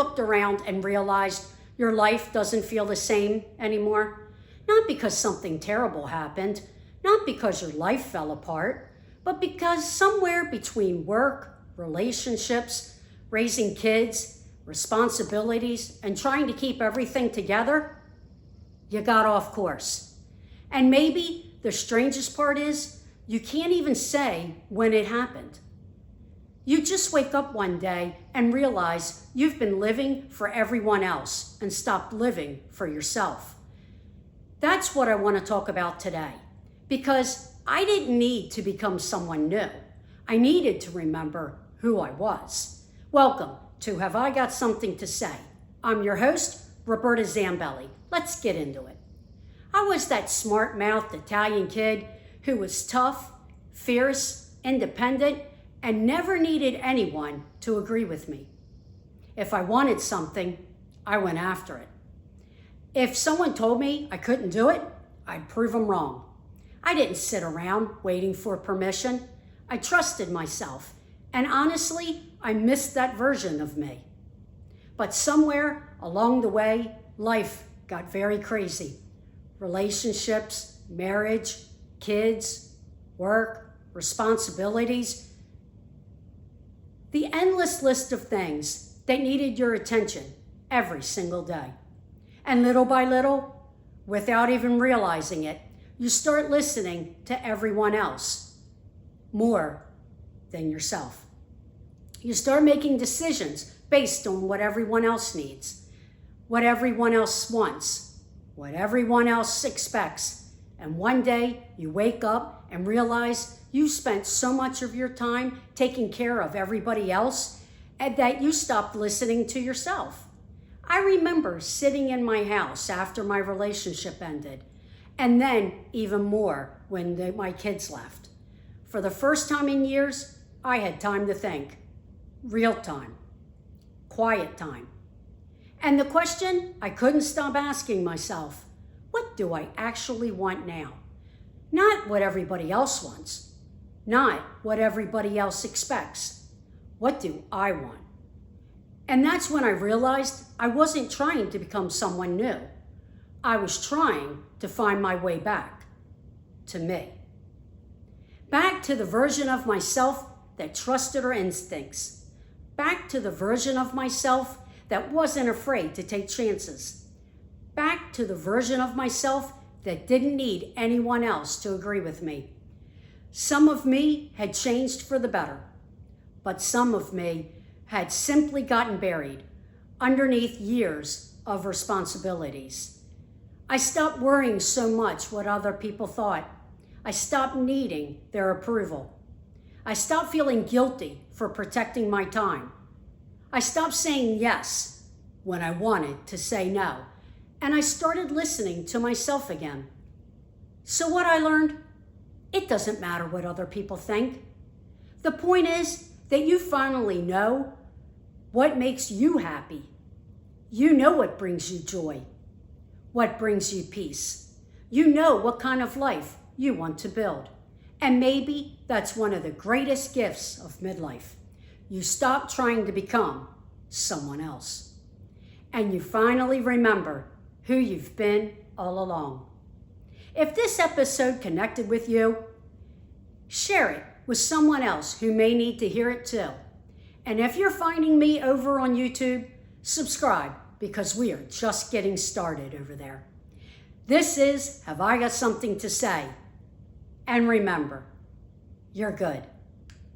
looked around and realized your life doesn't feel the same anymore? Not because something terrible happened, not because your life fell apart, but because somewhere between work, relationships, raising kids, responsibilities, and trying to keep everything together, you got off course. And maybe the strangest part is you can't even say when it happened. You just wake up one day and realize you've been living for everyone else and stopped living for yourself. That's what I want to talk about today, because I didn't need to become someone new. I needed to remember who I was. Welcome to Have I Got Something to Say? I'm your host, Roberta Zambelli. Let's get into it. I was that smart-mouthed Italian kid who was tough, fierce, independent, and never needed anyone to agree with me. If I wanted something, I went after it. If someone told me I couldn't do it, I'd prove them wrong. I didn't sit around waiting for permission. I trusted myself, and honestly, I missed that version of me. But somewhere along the way, life got very crazy. Relationships, marriage, kids, work, responsibilities. The endless list of things that needed your attention every single day. And little by little, without even realizing it, you start listening to everyone else more than yourself. You start making decisions based on what everyone else needs, what everyone else wants, what everyone else expects. And one day you wake up and realize you spent so much of your time taking care of everybody else and that you stopped listening to yourself. I remember sitting in my house after my relationship ended, and then even more when my kids left. For the first time in years, I had time to think. Real time. Quiet time. And the question I couldn't stop asking myself, what do I actually want now? Not what everybody else wants. Not what everybody else expects. What do I want? And that's when I realized I wasn't trying to become someone new. I was trying to find my way back to me. Back to the version of myself that trusted her instincts. Back to the version of myself that wasn't afraid to take chances. Back to the version of myself that didn't need anyone else to agree with me. Some of me had changed for the better, but some of me had simply gotten buried underneath years of responsibilities. I stopped worrying so much what other people thought. I stopped needing their approval. I stopped feeling guilty for protecting my time. I stopped saying yes when I wanted to say no. And I started listening to myself again. So what I learned, it doesn't matter what other people think. The point is that you finally know what makes you happy. You know what brings you joy, what brings you peace. You know what kind of life you want to build. And maybe that's one of the greatest gifts of midlife. You stop trying to become someone else. And you finally remember who you've been all along. If this episode connected with you, share it with someone else who may need to hear it too. And if you're finding me over on YouTube, subscribe, because we are just getting started over there. This is Have I Got Something to Say? And remember, you're good.